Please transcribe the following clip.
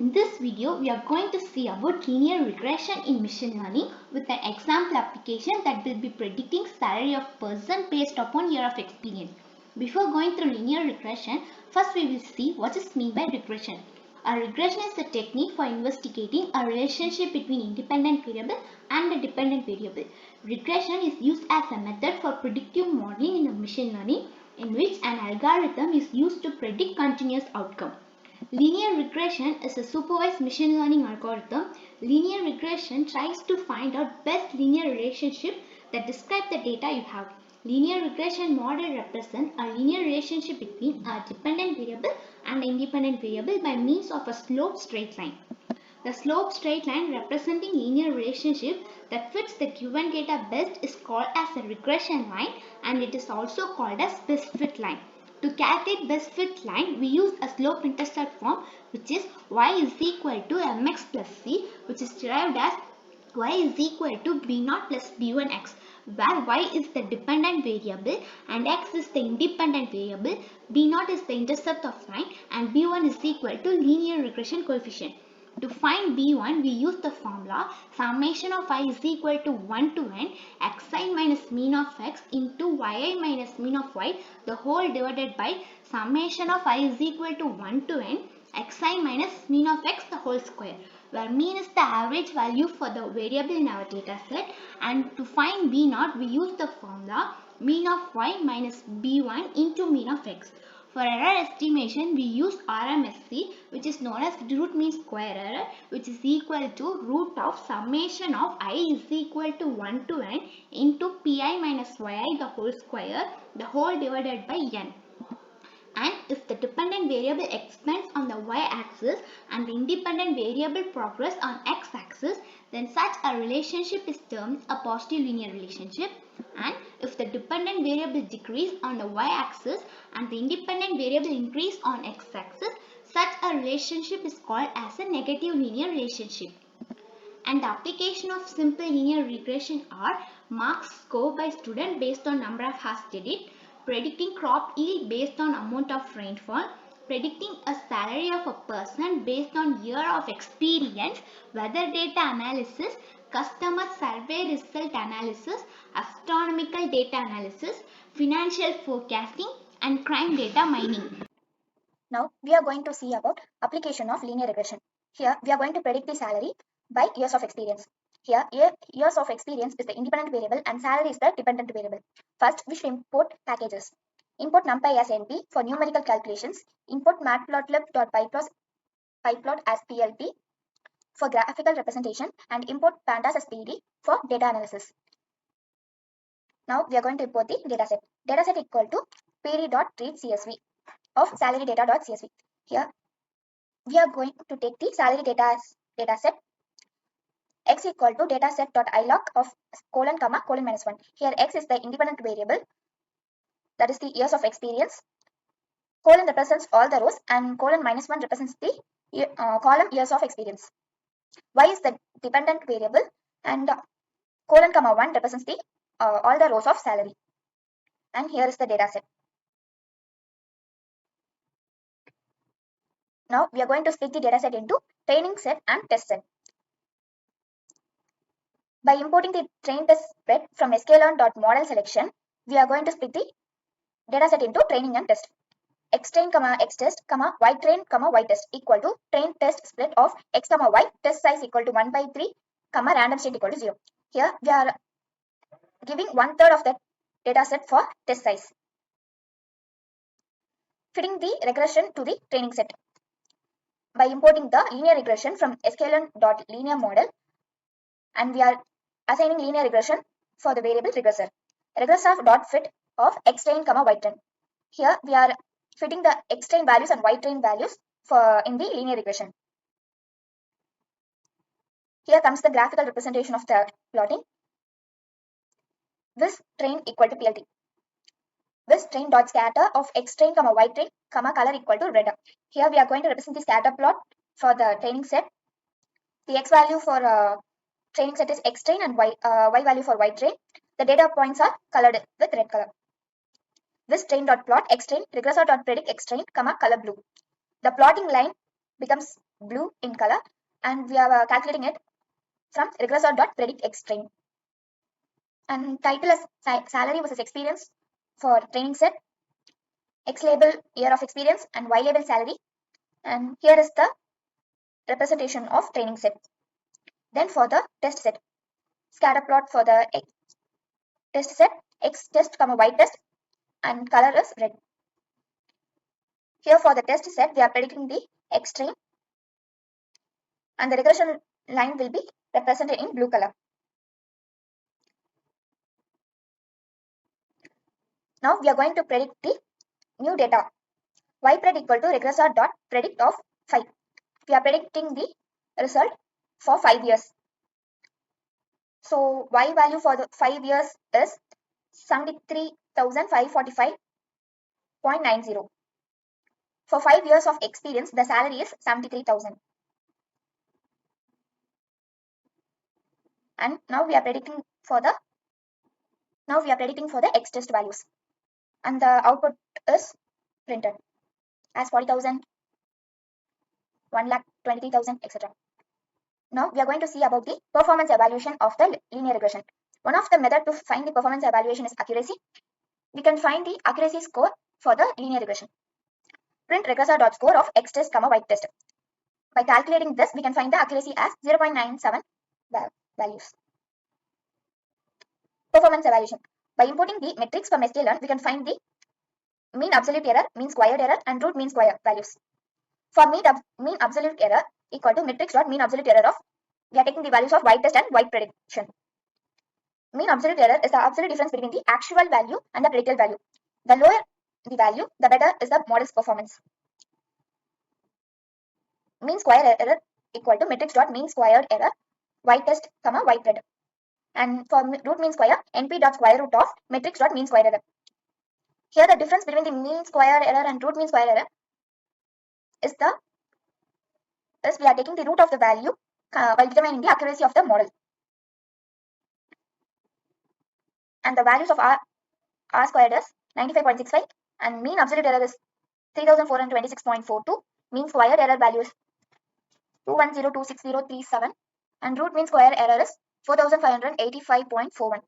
In this video, we are going to see about linear regression in machine learning with an example application that will be predicting salary of person based upon year of experience. Before going through linear regression, first we will see what is meant by regression. A regression is a technique for investigating a relationship between independent variable and a dependent variable. Regression is used as a method for predictive modeling in machine learning in which an algorithm is used to predict continuous outcome. Linear regression is a supervised machine learning algorithm. Linear regression tries to find out best linear relationship that describe the data you have. Linear regression model represents a linear relationship between a dependent variable and an independent variable by means of a sloped straight line. The slope straight line representing linear relationship that fits the given data best is called as a regression line, and it is also called as best fit line. To calculate best fit line, we use a slope intercept form, which is y is equal to mx plus c, which is derived as y is equal to b0 plus b1x, where y is the dependent variable and x is the independent variable, b0 is the intercept of line, and b1 is equal to linear regression coefficient. To find b1, we use the formula summation of I is equal to 1 to n xi minus mean of x into yi minus mean of y, the whole divided by summation of I is equal to 1 to n xi minus mean of x, the whole square, where mean is the average value for the variable in our data set, and to find b0 we use the formula mean of y minus b1 into mean of x. For error estimation, we use RMSE, which is known as root mean square error, which is equal to root of summation of I is equal to 1 to n into pi minus yi, the whole square, the whole divided by n. And if the dependent variable expands on the y-axis and the independent variable progress on x-axis, then such a relationship is termed a positive linear relationship. And if the dependent variable decrease on the y-axis and the independent variable increase on x-axis, such a relationship is called as a negative linear relationship. And the application of simple linear regression are marks scored by student based on number of hours studied, predicting crop yield based on amount of rainfall, predicting a salary of a person based on year of experience, weather data analysis, customer survey result analysis, astronomical data analysis, financial forecasting, and crime data mining. Now we are going to see about application of linear regression. Here we are going to predict the salary by years of experience. Here years of experience is the independent variable and salary is the dependent variable. First we should import packages. Import numpy as np for numerical calculations. Import matplotlib.pyplot as plt for graphical representation and import pandas as pd for data analysis. Now we are going to import the dataset. Dataset equal to pd.readcsv of salary data.csv. Here we are going to take the salary data set x equal to dataset.ilog of colon comma colon minus 1. Here x is the independent variable, that is the years of experience. Colon represents all the rows and colon minus 1 represents the column years of experience. Y is the dependent variable and colon comma 1 represents the all the rows of salary. And here is the data set. Now we are going to split the data set into training set and test set. By importing the train test spread from sklearn.model selection, we are going to split the dataset into training and test. Xtrain, xtest, ytrain, ytest equal to train test split of x, y, test size equal to 1 by 3, random state equal to 0. Here we are giving 1/3 of the dataset for test size. Fitting the regression to the training set. By importing the linear regression from sklearn.linear model, and we are assigning linear regression for the variable regressor. Regressor.fit of xtrain, ytrain. Here we are fitting the xtrain values and ytrain values for in the linear regression. Here comes the graphical representation of the plotting. This train equal to plt. This train dot scatter of xtrain, ytrain, color equal to red. Here we are going to represent the scatter plot for the training set. The x value for training set is xtrain and y value for ytrain. The data points are colored with red color. This train dot plot xtrain, regressor dot predict xtrain, color blue. The plotting line becomes blue in color, and we are calculating it from regressor.predictXtrain. And title is salary versus experience for training set, X label year of experience, and Y label salary. And here is the representation of training set. Then for the test set, scatter plot for the test set, X test, Y test, and color is red. Here for the test set, we are predicting the X train, and the regression line will be represented in blue color. Now we are going to predict the new data. Ypred equal to regressor dot predict of 5. We are predicting the result for 5 years. So Y value for the 5 years is 73,545.90. For 5 years of experience, the salary is 73,000. And now we are predicting for the X test values, and the output is printed as 40,000, 1,23,000, etc. Now we are going to see about the performance evaluation of the linear regression. One of the method to find the performance evaluation is accuracy. We can find the accuracy score for the linear regression. Print regressor.score of X test, Y test. By calculating this, we can find the accuracy as 0.97 values. Performance evaluation. By importing the metrics from sklearn, we can find the mean absolute error, mean squared error, and root mean square values. For mean absolute error equal to metrics.mean absolute error of, we are taking the values of Y test and Y prediction. Mean absolute error is the absolute difference between the actual value and the predicted value. The lower the value, the better is the model's performance. Mean square error equal to metrics.mean squared error, Y test, Y pred. And for root mean square, np.square root of metrics.mean square error. Here the difference between the mean square error and root mean square error is we are taking the root of the value while determining the accuracy of the model. And the values of R squared is 95.65, and mean absolute error is 3426.42. Mean square error value is 210,260,37, and root mean square error is 4585.41.